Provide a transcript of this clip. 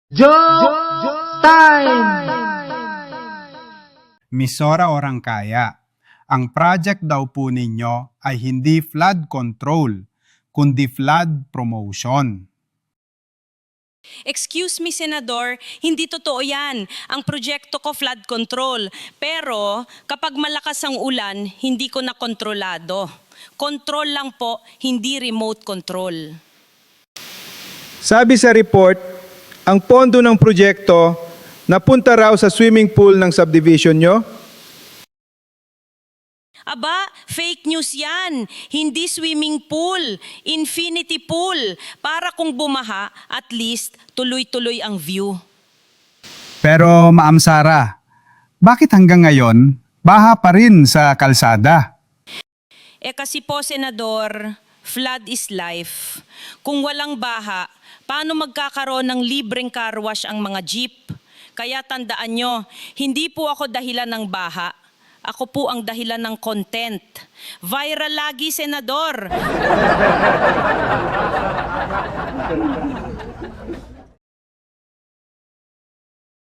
Joke Time! Misora Orangkaya, ang project daw po ninyo ay hindi flood control, kundi flood promotion. Excuse me, Senador, hindi totoo yan. Ang proyekto ko flood control. Pero kapag malakas ang ulan, hindi ko na kontrolado. Control lang po, hindi remote control. Sabi sa report, ang pondo ng proyekto napunta raw sa swimming pool ng subdivision nyo? Aba, fake news yan. Hindi swimming pool, infinity pool. Para kung bumaha, at least tuloy-tuloy ang view. Pero Ma'am Sara, bakit hanggang ngayon baha pa rin sa kalsada? Kasi po, Senador, flood is life. Kung walang baha, paano magkakaroon ng libreng car wash ang mga jeep? Kaya tandaan nyo, hindi po ako dahilan ng baha. Ako po ang dahilan ng content. Viral lagi, Senador.